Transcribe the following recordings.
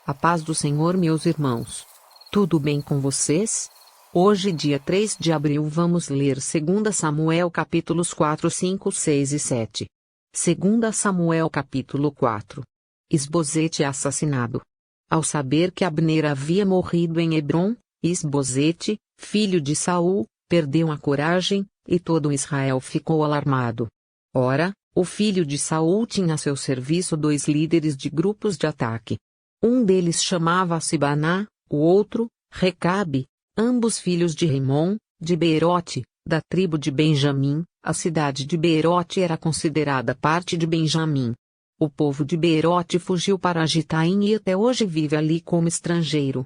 A paz do Senhor, meus irmãos. Tudo bem com vocês? Hoje, dia 3 de abril, vamos ler 2 Samuel capítulos 4, 5, 6 e 7. 2 Samuel capítulo 4. Isbosete é assassinado. Ao saber que Abner havia morrido em Hebrom, Isbosete, filho de Saul, perdeu a coragem, e todo Israel ficou alarmado. Ora, o filho de Saul tinha a seu serviço 2 líderes de grupos de ataque. Um deles chamava-se Baná, o outro, Recabe, ambos filhos de Rimom, de Beerote, da tribo de Benjamim. A cidade de Beerote era considerada parte de Benjamim. O povo de Beerote fugiu para Gitaim e até hoje vive ali como estrangeiro.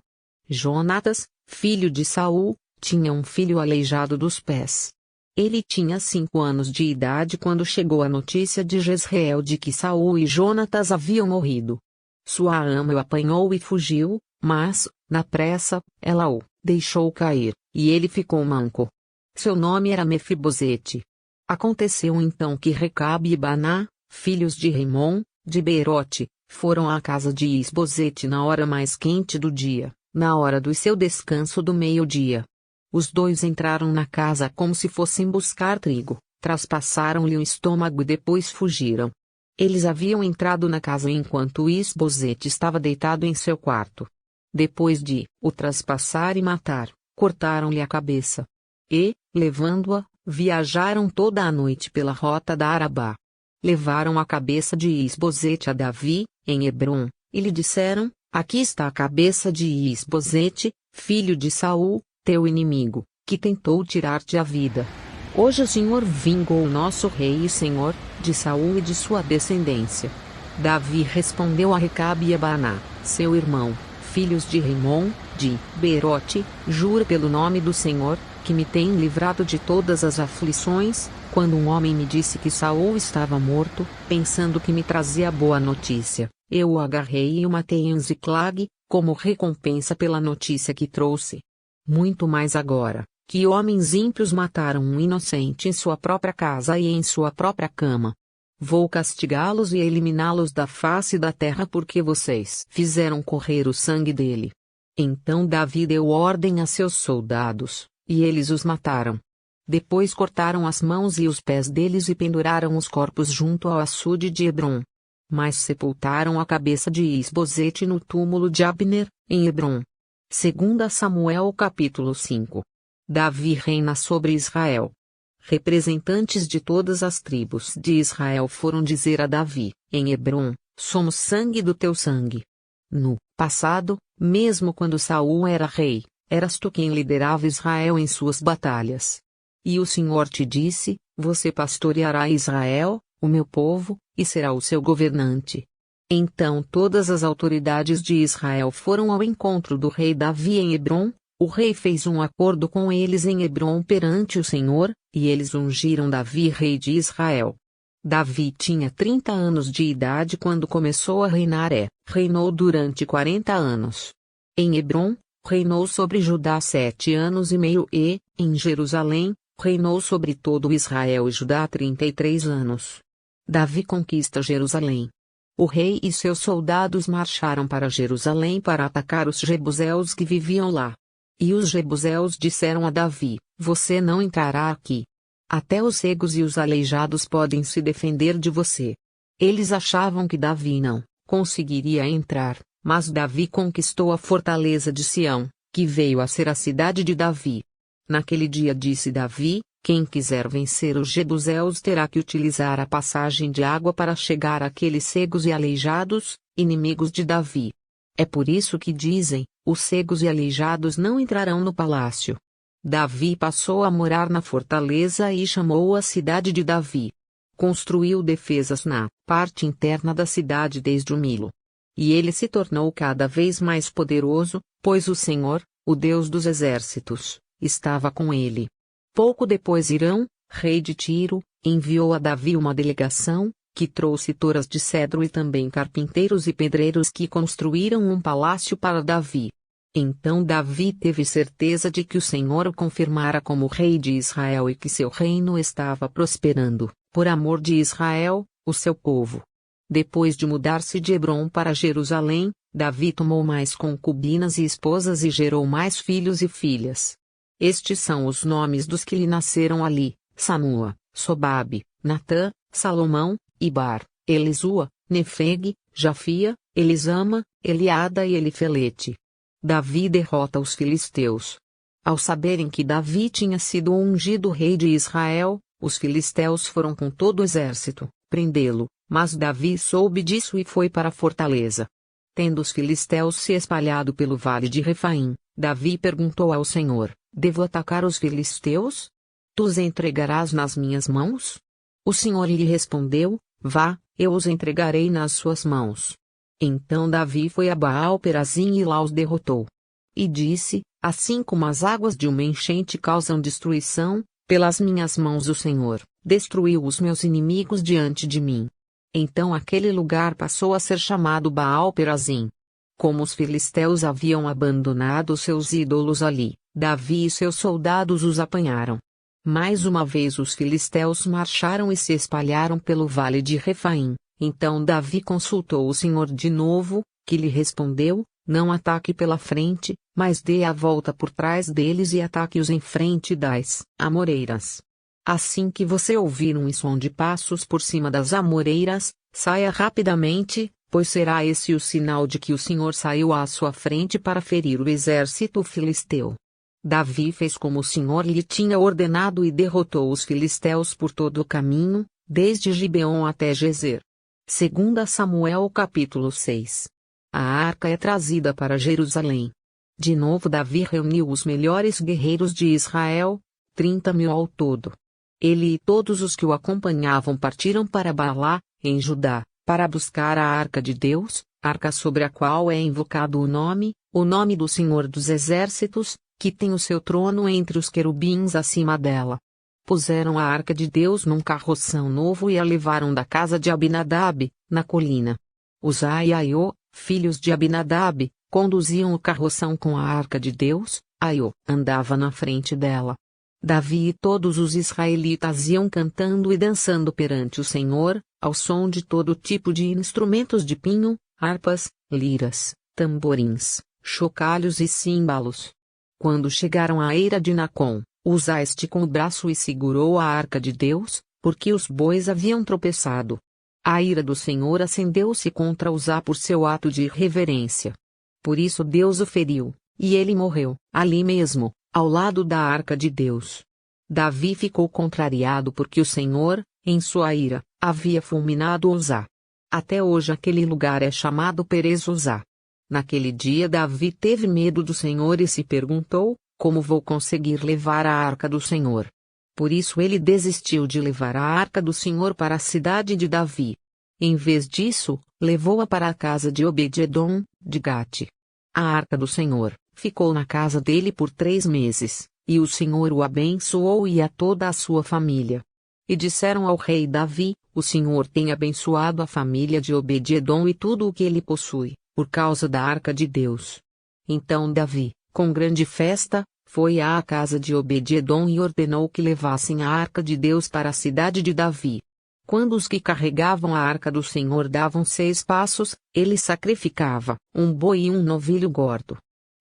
Jonatas, filho de Saul, tinha um filho aleijado dos pés. Ele tinha 5 anos de idade quando chegou a notícia de Jezreel de que Saul e Jonatas haviam morrido. Sua ama o apanhou e fugiu, mas, na pressa, ela o deixou cair, e ele ficou manco. Seu nome era Mefibosete. Aconteceu então que Recabe e Baná, filhos de Rimom, de Beerote, foram à casa de Isbosete na hora mais quente do dia, na hora do seu descanso do meio-dia. Os 2 entraram na casa como se fossem buscar trigo, traspassaram-lhe o estômago e depois fugiram. Eles haviam entrado na casa enquanto Isbosete estava deitado em seu quarto. Depois de o traspassar e matar, cortaram-lhe a cabeça. E, levando-a, viajaram toda a noite pela rota da Arabá. Levaram a cabeça de Isbosete a Davi, em Hebrom, e lhe disseram: Aqui está a cabeça de Isbosete, filho de Saul, teu inimigo, que tentou tirar-te a vida. Hoje o Senhor vingou o nosso rei e senhor, de Saul e de sua descendência. Davi respondeu a Recabe e a Baná, seu irmão, filhos de Rimom, de Beerote: Juro pelo nome do Senhor, que me tem livrado de todas as aflições, quando um homem me disse que Saul estava morto, pensando que me trazia boa notícia, eu o agarrei e o matei em Ziclag, como recompensa pela notícia que trouxe. Muito mais agora, que homens ímpios mataram um inocente em sua própria casa e em sua própria cama. Vou castigá-los e eliminá-los da face da terra porque vocês fizeram correr o sangue dele. Então Davi deu ordem a seus soldados, e eles os mataram. Depois cortaram as mãos e os pés deles e penduraram os corpos junto ao açude de Hebrom. Mas sepultaram a cabeça de Isbosete no túmulo de Abner, em Hebrom. 2 Samuel capítulo 5. Davi reina sobre Israel. Representantes de todas as tribos de Israel foram dizer a Davi, em Hebrom: Somos sangue do teu sangue. No passado, mesmo quando Saul era rei, eras tu quem liderava Israel em suas batalhas. E o Senhor te disse: Você pastoreará Israel, o meu povo, e será o seu governante. Então todas as autoridades de Israel foram ao encontro do rei Davi em Hebrom. O rei fez um acordo com eles em Hebrom perante o Senhor, e eles ungiram Davi rei de Israel. Davi tinha 30 anos de idade quando começou a reinar reinou durante 40 anos. Em Hebrom, reinou sobre Judá 7 anos e meio e, em Jerusalém, reinou sobre todo Israel e Judá 33 anos. Davi conquista Jerusalém. O rei e seus soldados marcharam para Jerusalém para atacar os jebuseus que viviam lá. E os jebuseus disseram a Davi: Você não entrará aqui. Até os cegos e os aleijados podem se defender de você. Eles achavam que Davi não conseguiria entrar, mas Davi conquistou a fortaleza de Sião, que veio a ser a cidade de Davi. Naquele dia disse Davi: Quem quiser vencer os jebuseus terá que utilizar a passagem de água para chegar àqueles cegos e aleijados, inimigos de Davi. É por isso que dizem: os cegos e aleijados não entrarão no palácio. Davi passou a morar na fortaleza e chamou a cidade de Davi. Construiu defesas na parte interna da cidade desde o Nilo. E ele se tornou cada vez mais poderoso, pois o Senhor, o Deus dos exércitos, estava com ele. Pouco depois Hirão, rei de Tiro, enviou a Davi uma delegação, que trouxe toras de cedro e também carpinteiros e pedreiros que construíram um palácio para Davi. Então Davi teve certeza de que o Senhor o confirmara como rei de Israel e que seu reino estava prosperando, por amor de Israel, o seu povo. Depois de mudar-se de Hebrom para Jerusalém, Davi tomou mais concubinas e esposas e gerou mais filhos e filhas. Estes são os nomes dos que lhe nasceram ali: Samua, Sobabe, Natã, Salomão, Ibar, Elisua, Nefeg, Jafia, Elisama, Eliada e Elifelete. Davi derrota os filisteus. Ao saberem que Davi tinha sido ungido rei de Israel, os filisteus foram com todo o exército prendê-lo, mas Davi soube disso e foi para a fortaleza. Tendo os filisteus se espalhado pelo vale de Refaim, Davi perguntou ao Senhor: Devo atacar os filisteus? Tu os entregarás nas minhas mãos? O Senhor lhe respondeu: Vá, eu os entregarei nas suas mãos. Então Davi foi a Baal-Perazim e lá os derrotou. E disse: Assim como as águas de uma enchente causam destruição, pelas minhas mãos o Senhor destruiu os meus inimigos diante de mim. Então aquele lugar passou a ser chamado Baal-Perazim. Como os filisteus haviam abandonado seus ídolos ali, Davi e seus soldados os apanharam. Mais uma vez os filisteus marcharam e se espalharam pelo vale de Refaim. Então Davi consultou o Senhor de novo, que lhe respondeu: Não ataque pela frente, mas dê a volta por trás deles e ataque-os em frente das amoreiras. Assim que você ouvir um som de passos por cima das amoreiras, saia rapidamente, pois será esse o sinal de que o Senhor saiu à sua frente para ferir o exército filisteu. Davi fez como o Senhor lhe tinha ordenado e derrotou os filisteus por todo o caminho, desde Gibeon até Gezer. 2 Samuel capítulo 6. A arca é trazida para Jerusalém. De novo Davi reuniu os melhores guerreiros de Israel, 30.000 ao todo. Ele e todos os que o acompanhavam partiram para Baalá, em Judá, para buscar a arca de Deus, arca sobre a qual é invocado o nome do Senhor dos Exércitos, que tem o seu trono entre os querubins acima dela. Puseram a arca de Deus num carroção novo e a levaram da casa de Abinadab, na colina. Uzá e Aiô, filhos de Abinadab, conduziam o carroção com a arca de Deus. Aiô andava na frente dela. Davi e todos os israelitas iam cantando e dançando perante o Senhor, ao som de todo tipo de instrumentos de pinho, harpas, liras, tamborins, chocalhos e címbalos. Quando chegaram à eira de Nacon, Uzá esticou o braço e segurou a arca de Deus, porque os bois haviam tropeçado. A ira do Senhor acendeu-se contra Uzá por seu ato de irreverência. Por isso Deus o feriu, e ele morreu, ali mesmo, ao lado da arca de Deus. Davi ficou contrariado porque o Senhor, em sua ira, havia fulminado Uzá. Até hoje aquele lugar é chamado Perez-Uzá. Naquele dia Davi teve medo do Senhor e se perguntou: como vou conseguir levar a arca do Senhor? Por isso ele desistiu de levar a arca do Senhor para a cidade de Davi. Em vez disso, levou-a para a casa de Obed-edom, de Gate. A arca do Senhor ficou na casa dele por 3 meses, e o Senhor o abençoou e a toda a sua família. E disseram ao rei Davi: O Senhor tem abençoado a família de Obed-edom e tudo o que ele possui, por causa da arca de Deus. Então Davi, com grande festa, foi à casa de Obed-edom e ordenou que levassem a arca de Deus para a cidade de Davi. Quando os que carregavam a arca do Senhor davam 6 passos, ele sacrificava um boi e um novilho gordo.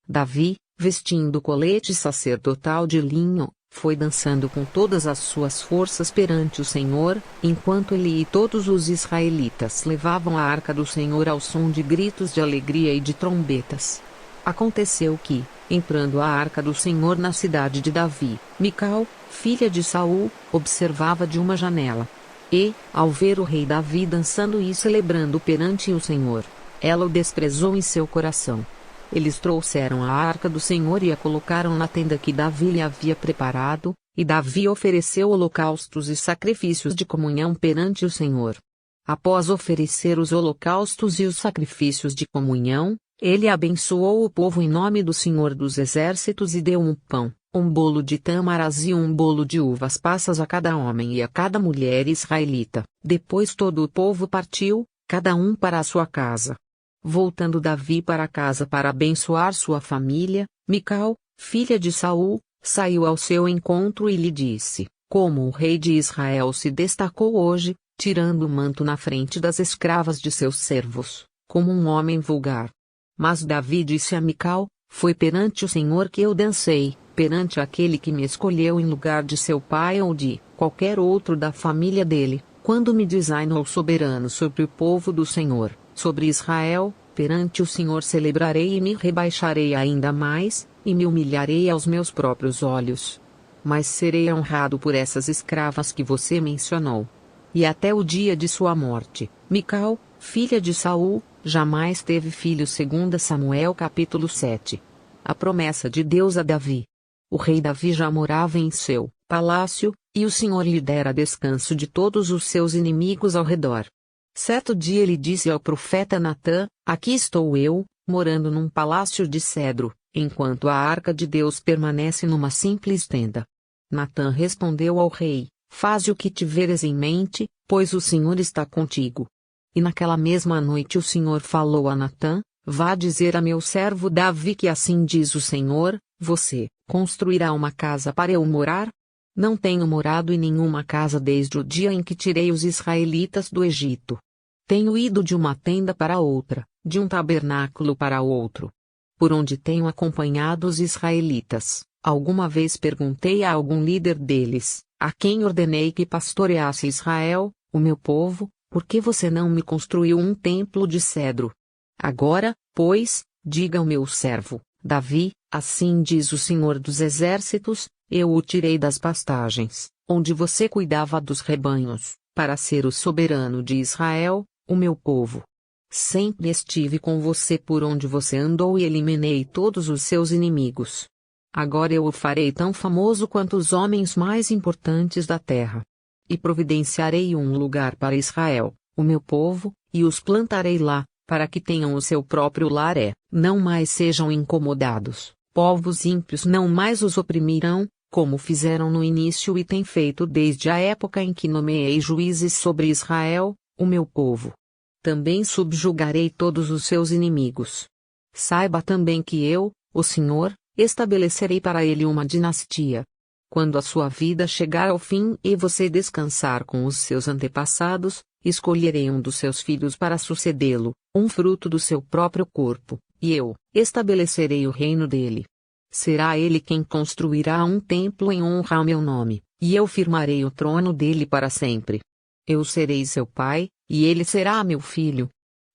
Davi, vestindo colete sacerdotal de linho, foi dançando com todas as suas forças perante o Senhor, enquanto ele e todos os israelitas levavam a arca do Senhor ao som de gritos de alegria e de trombetas. Aconteceu que, entrando a arca do Senhor na cidade de Davi, Mical, filha de Saul, observava de uma janela. E, ao ver o rei Davi dançando e celebrando perante o Senhor, ela o desprezou em seu coração. Eles trouxeram a arca do Senhor e a colocaram na tenda que Davi lhe havia preparado, e Davi ofereceu holocaustos e sacrifícios de comunhão perante o Senhor. Após oferecer os holocaustos e os sacrifícios de comunhão, ele abençoou o povo em nome do Senhor dos Exércitos e deu um pão, um bolo de tâmaras e um bolo de uvas passas a cada homem e a cada mulher israelita. Depois todo o povo partiu, cada um para a sua casa. Voltando Davi para casa para abençoar sua família, Mical, filha de Saul, saiu ao seu encontro e lhe disse: Como o rei de Israel se destacou hoje, tirando o manto na frente das escravas de seus servos, como um homem vulgar. Mas Davi disse a Mical: foi perante o Senhor que eu dancei, perante aquele que me escolheu em lugar de seu pai ou de qualquer outro da família dele, quando me designou soberano sobre o povo do Senhor, sobre Israel. Perante o Senhor celebrarei e me rebaixarei ainda mais, e me humilharei aos meus próprios olhos. Mas serei honrado por essas escravas que você mencionou. E até o dia de sua morte, Mical, filha de Saul, jamais teve filho. 2 Samuel capítulo 7. A promessa de Deus a Davi. O rei Davi já morava em seu palácio, e o Senhor lhe dera descanso de todos os seus inimigos ao redor. Certo dia ele disse ao profeta Natã: aqui estou eu, morando num palácio de cedro, enquanto a arca de Deus permanece numa simples tenda. Natã respondeu ao rei: faze o que tiveres em mente, pois o Senhor está contigo. E naquela mesma noite o Senhor falou a Natã: vá dizer a meu servo Davi que assim diz o Senhor: você construirá uma casa para eu morar? Não tenho morado em nenhuma casa desde o dia em que tirei os israelitas do Egito. Tenho ido de uma tenda para outra, de um tabernáculo para outro. Por onde tenho acompanhado os israelitas, alguma vez perguntei a algum líder deles, a quem ordenei que pastoreasse Israel, o meu povo: por que você não me construiu um templo de cedro? Agora, pois, diga ao meu servo Davi: assim diz o Senhor dos Exércitos: eu o tirei das pastagens, onde você cuidava dos rebanhos, para ser o soberano de Israel, o meu povo. Sempre estive com você por onde você andou e eliminei todos os seus inimigos. Agora eu o farei tão famoso quanto os homens mais importantes da terra. E providenciarei um lugar para Israel, o meu povo, e os plantarei lá, para que tenham o seu próprio lar. Não mais sejam incomodados, povos ímpios não mais os oprimirão, como fizeram no início e têm feito desde a época em que nomeei juízes sobre Israel, o meu povo. Também subjugarei todos os seus inimigos. Saiba também que eu, o Senhor, estabelecerei para ele uma dinastia. Quando a sua vida chegar ao fim e você descansar com os seus antepassados, escolherei um dos seus filhos para sucedê-lo, um fruto do seu próprio corpo, e eu estabelecerei o reino dele. Será ele quem construirá um templo em honra ao meu nome, e eu firmarei o trono dele para sempre. Eu serei seu pai, e ele será meu filho.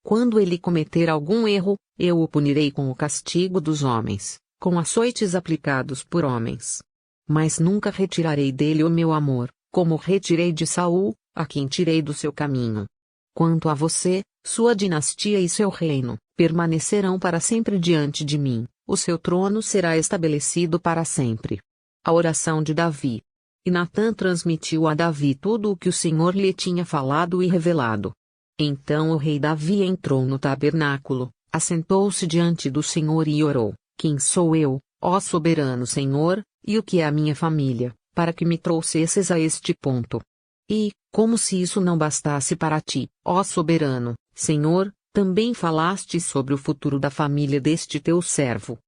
Quando ele cometer algum erro, eu o punirei com o castigo dos homens, com açoites aplicados por homens. Mas nunca retirarei dele o meu amor, como retirei de Saul, a quem tirei do seu caminho. Quanto a você, sua dinastia e seu reino permanecerão para sempre diante de mim, o seu trono será estabelecido para sempre. A oração de Davi. E Natã transmitiu a Davi tudo o que o Senhor lhe tinha falado e revelado. Então o rei Davi entrou no tabernáculo, assentou-se diante do Senhor e orou: quem sou eu, ó soberano Senhor, e o que é a minha família, para que me trouxesses a este ponto? E, como se isso não bastasse para ti, ó soberano Senhor, também falaste sobre o futuro da família deste teu servo.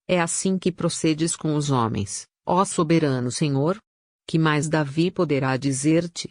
É assim que procedes com os homens, ó soberano Senhor? Que mais Davi poderá dizer-te?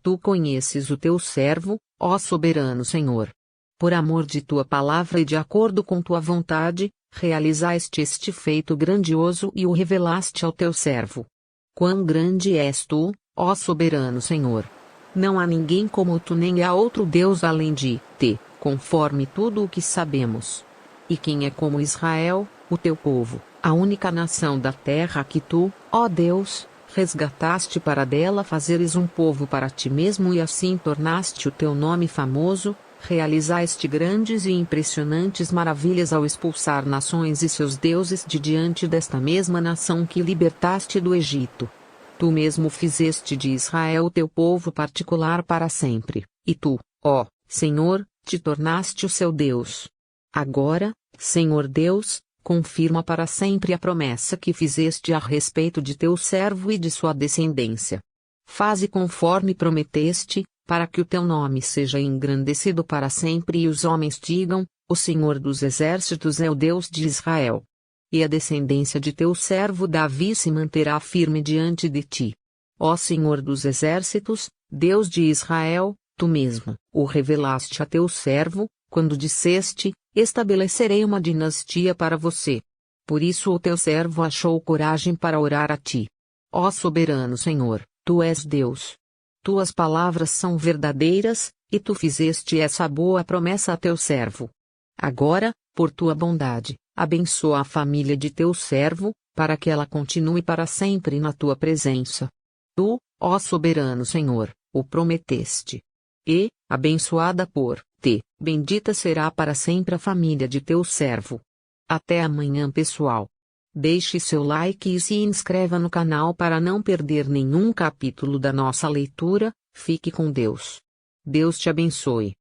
Tu conheces o teu servo, ó soberano Senhor. Por amor de tua palavra e de acordo com tua vontade, realizaste este feito grandioso e o revelaste ao teu servo. Quão grande és tu, ó soberano Senhor! Não há ninguém como tu, nem há outro Deus além de ti, conforme tudo o que sabemos. E quem é como Israel, o teu povo, a única nação da terra que tu, ó Deus, resgataste para dela fazeres um povo para ti mesmo e assim tornaste o teu nome famoso, realizaste grandes e impressionantes maravilhas ao expulsar nações e seus deuses de diante desta mesma nação que libertaste do Egito. Tu mesmo fizeste de Israel o teu povo particular para sempre, e tu, ó Senhor, te tornaste o seu Deus. Agora, Senhor Deus, confirma para sempre a promessa que fizeste a respeito de teu servo e de sua descendência. Faze conforme prometeste, para que o teu nome seja engrandecido para sempre e os homens digam: o Senhor dos Exércitos é o Deus de Israel. E a descendência de teu servo Davi se manterá firme diante de ti. Ó Senhor dos Exércitos, Deus de Israel, tu mesmo o revelaste a teu servo, quando disseste: estabelecerei uma dinastia para você. Por isso o teu servo achou coragem para orar a ti. Ó soberano Senhor, tu és Deus. Tuas palavras são verdadeiras, e tu fizeste essa boa promessa a teu servo. Agora, por tua bondade, abençoa a família de teu servo, para que ela continue para sempre na tua presença. Tu, ó soberano Senhor, o prometeste. E, abençoada por te, bendita será para sempre a família de teu servo. Até amanhã, pessoal. Deixe seu like e se inscreva no canal para não perder nenhum capítulo da nossa leitura. Fique com Deus. Deus te abençoe.